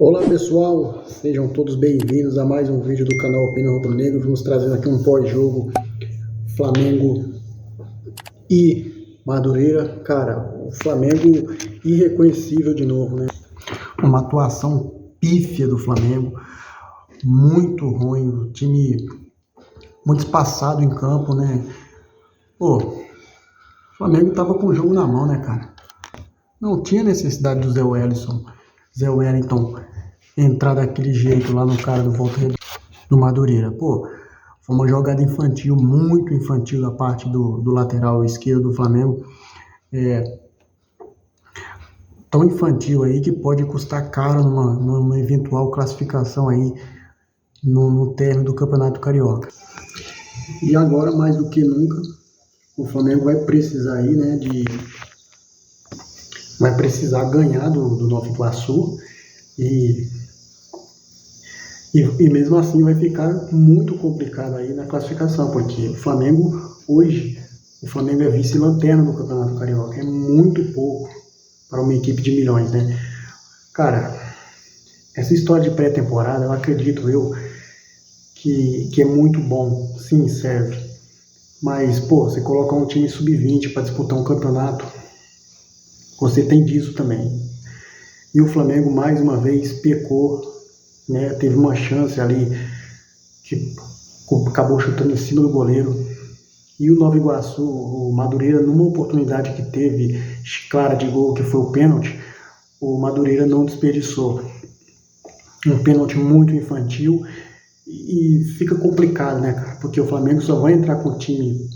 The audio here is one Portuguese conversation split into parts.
Olá pessoal, sejam todos bem-vindos a mais um vídeo do canal Opinião Rubro Negro. Vamos trazer aqui um pós-jogo Flamengo e Madureira. Cara, o Flamengo irreconhecível de novo, né? Uma atuação pífia do Flamengo, muito ruim, o time muito espaçado em campo, né? Pô, o Flamengo tava com o jogo na mão, né, cara? Não tinha necessidade do Zé Wellington entrar daquele jeito lá no cara do Volta Redonda, do Madureira. Pô, foi uma jogada infantil, muito infantil da parte do lateral esquerdo do Flamengo. Tão infantil aí que pode custar caro numa eventual classificação aí no término do Campeonato Carioca. E agora, mais do que nunca, o Flamengo vai precisar aí, né, vai precisar ganhar do Nova Iguaçu e mesmo assim vai ficar muito complicado aí na classificação, porque o Flamengo é vice-lanterna do Campeonato Carioca, é muito pouco para uma equipe de milhões, né? Cara, essa história de pré-temporada, eu acredito que é muito bom, sim, serve, mas, pô, você colocar um time sub-20 para disputar um campeonato, você tem disso também. E o Flamengo, mais uma vez, pecou, né? Teve uma chance ali que acabou chutando em cima do goleiro. E o Nova Iguaçu, o Madureira, numa oportunidade que teve clara de gol, que foi o pênalti, o Madureira não desperdiçou. Um pênalti muito infantil e fica complicado, né, cara? Porque o Flamengo só vai entrar com o time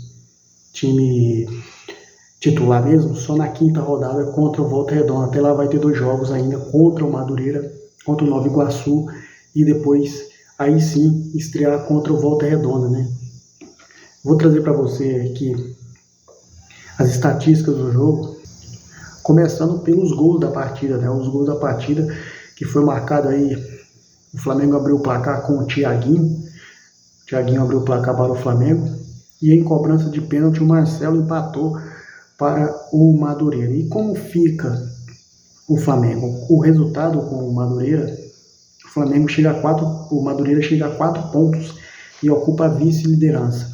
titular mesmo só na quinta rodada contra o Volta Redonda. Até lá vai ter 2 jogos ainda contra o Madureira, contra o Nova Iguaçu e depois aí sim estrear contra o Volta Redonda, né? Vou trazer para você aqui as estatísticas do jogo, começando pelos gols da partida, né? Os gols da partida que foi marcado aí, o Flamengo abriu o placar com o Thiaguinho abriu o placar para o Flamengo e em cobrança de pênalti o Marcelo empatou para o Madureira. E como fica o Flamengo? O resultado com o Madureira, o Madureira chega a 4 pontos e ocupa a vice-liderança.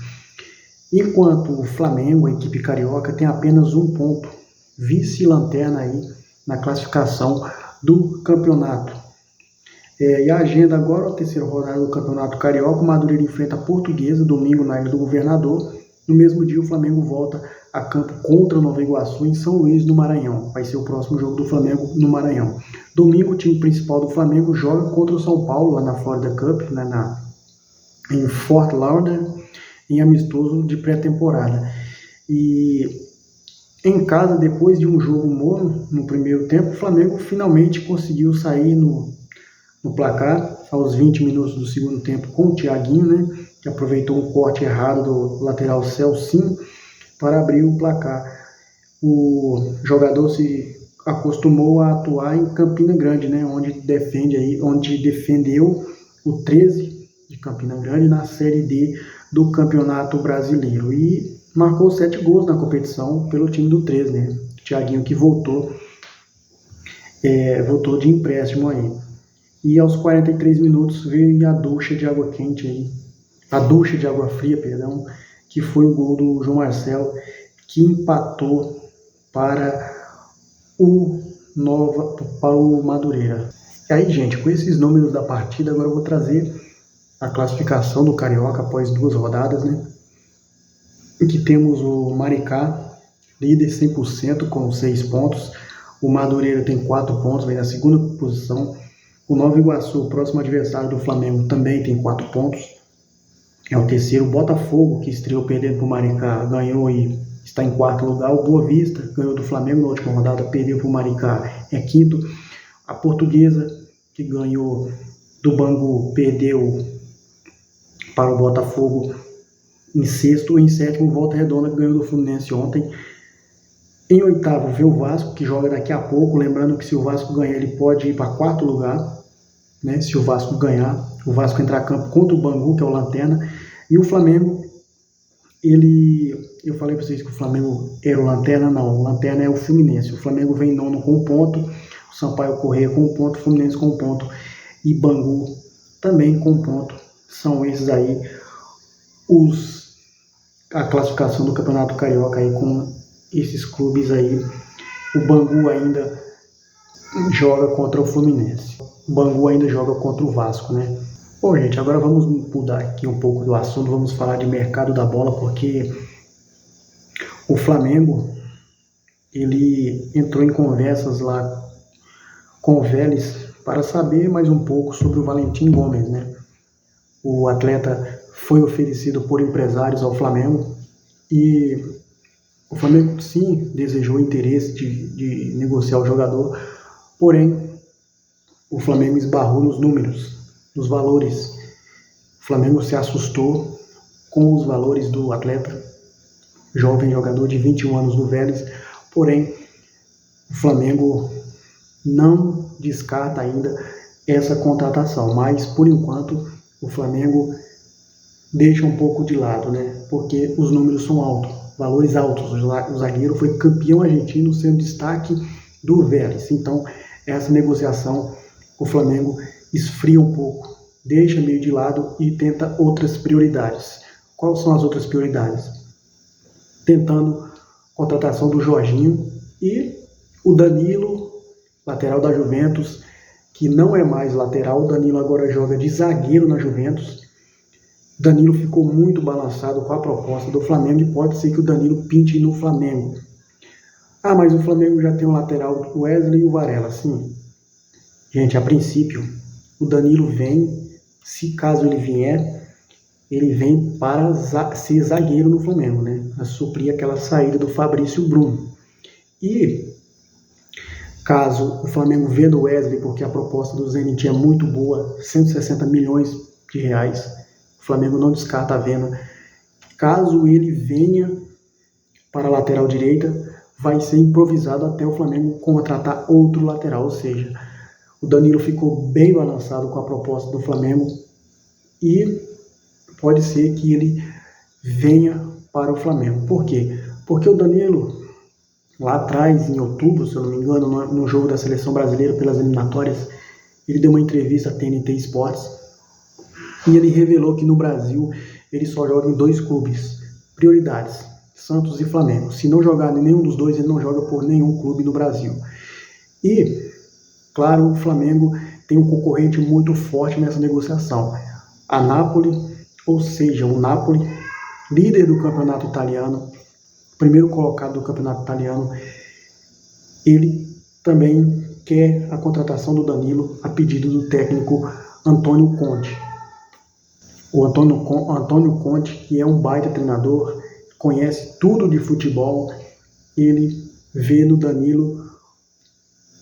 Enquanto o Flamengo, a equipe carioca, tem apenas 1 ponto, vice-lanterna aí na classificação do campeonato. E a agenda agora, a terceira rodada do Campeonato Carioca, o Madureira enfrenta a Portuguesa, domingo na Ilha do Governador. No mesmo dia, o Flamengo volta a campo contra o Nova Iguaçu em São Luís do Maranhão. Vai ser o próximo jogo do Flamengo no Maranhão. Domingo, o time principal do Flamengo joga contra o São Paulo, lá na Florida Cup, né, em Fort Lauderdale, em amistoso de pré-temporada. E em casa, depois de um jogo morno no primeiro tempo, o Flamengo finalmente conseguiu sair no placar aos 20 minutos do segundo tempo com o Thiaguinho, né, que aproveitou um corte errado do lateral Celcinho para abrir o placar. O jogador se acostumou a atuar em Campina Grande, né, onde defendeu o 13 de Campina Grande na Série D do Campeonato Brasileiro e marcou 7 gols na competição pelo time do 13, né? Thiaguinho que voltou de empréstimo aí. E aos 43 minutos veio a ducha de água fria, que foi o gol do João Marcelo, que empatou para o Madureira. E aí, gente, com esses números da partida, agora eu vou trazer a classificação do Carioca após 2 rodadas, né? Em que temos o Maricá, líder 100% com 6 pontos. O Madureira tem 4 pontos, vem na segunda posição. O Nova Iguaçu, próximo adversário do Flamengo, também tem 4 pontos. É o terceiro. O Botafogo, que estreou perdendo para o Maricá, ganhou e está em 4º lugar. O Boa Vista ganhou do Flamengo na última rodada, perdeu para o Maricá, é 5º. A Portuguesa, que ganhou do Bangu, perdeu para o Botafogo em 6º. Em 7º, Volta Redonda, que ganhou do Fluminense ontem. Em 8º, vê o Vasco, que joga daqui a pouco. Lembrando que se o Vasco ganhar, ele pode ir para 4º lugar, né? Se o Vasco ganhar, o Vasco entrar a campo contra o Bangu, que é o Lanterna. E o Flamengo, eu falei para vocês que o Flamengo era o Lanterna, não. O Lanterna é o Fluminense. O Flamengo vem em 9º com 1 ponto, o Sampaio Corrêa com 1 ponto, o Fluminense com 1 ponto. e Bangu também com 1 ponto. São esses aí a classificação do Campeonato Carioca aí com esses clubes aí. O Bangu ainda joga contra o Fluminense. O Bangu ainda joga contra o Vasco, né? Bom, gente, agora vamos mudar aqui um pouco do assunto, vamos falar de mercado da bola, porque o Flamengo, ele entrou em conversas lá com o Vélez para saber mais um pouco sobre o Valentim Gomes, né? O atleta foi oferecido por empresários ao Flamengo e o Flamengo sim desejou interesse de negociar o jogador, porém o Flamengo esbarrou nos números, nos valores. O Flamengo se assustou com os valores do atleta, jovem jogador de 21 anos do Vélez, porém o Flamengo não descarta ainda essa contratação, mas por enquanto o Flamengo deixa um pouco de lado, né? Porque os números são altos, valores altos. O zagueiro foi campeão argentino, sendo destaque do Vélez. Então, essa negociação, o Flamengo esfria um pouco, deixa meio de lado e tenta outras prioridades. Quais são as outras prioridades? Tentando contratação do Jorginho e o Danilo, lateral da Juventus, que não é mais lateral. O Danilo agora joga de zagueiro na Juventus. Danilo ficou muito balançado com a proposta do Flamengo e pode ser que o Danilo pinte no Flamengo. Ah, mas o Flamengo já tem o lateral, o Wesley e o Varela. Sim. Gente, a princípio, o Danilo vem, se caso ele vier, ele vem para ser zagueiro no Flamengo, né? A suprir aquela saída do Fabrício Bruno. E caso o Flamengo venda o Wesley, porque a proposta do Zenit é muito boa, 160 milhões de reais, o Flamengo não descarta a venda. Caso ele venha para a lateral direita, vai ser improvisado até o Flamengo contratar outro lateral. Ou seja, o Danilo ficou bem balançado com a proposta do Flamengo e pode ser que ele venha para o Flamengo. Por quê? Porque o Danilo, lá atrás, em outubro, se eu não me engano, no jogo da Seleção Brasileira pelas eliminatórias, ele deu uma entrevista à TNT Sports e ele revelou que no Brasil ele só joga em 2 clubes, prioridades, Santos e Flamengo. Se não jogar em nenhum dos dois, ele não joga por nenhum clube no Brasil. E, claro, o Flamengo tem um concorrente muito forte nessa negociação, a Napoli, ou seja, o Napoli, líder do campeonato italiano, primeiro colocado do campeonato italiano, ele também quer a contratação do Danilo a pedido do técnico Antônio Conte. O Antônio Conte, que é um baita treinador, conhece tudo de futebol, ele vê no Danilo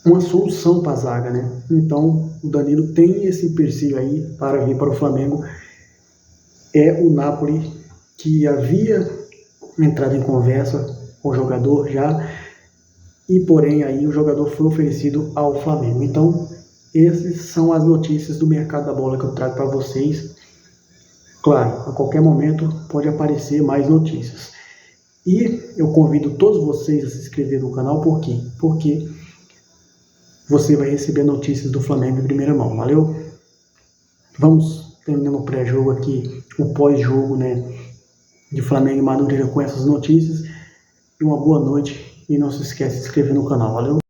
uma solução para a zaga, né? Então, o Danilo tem esse empecilho aí para vir para o Flamengo. É o Napoli que havia entrado em conversa com o jogador já, e porém aí o jogador foi oferecido ao Flamengo. Então, essas são as notícias do mercado da bola que eu trago para vocês. Claro, a qualquer momento pode aparecer mais notícias. E eu convido todos vocês a se inscrever no canal, por quê? Porque você vai receber notícias do Flamengo em primeira mão, valeu? Vamos terminando o pré-jogo aqui, o pós-jogo, né, de Flamengo e Madureira com essas notícias. E uma boa noite, e não se esquece de se inscrever no canal, valeu?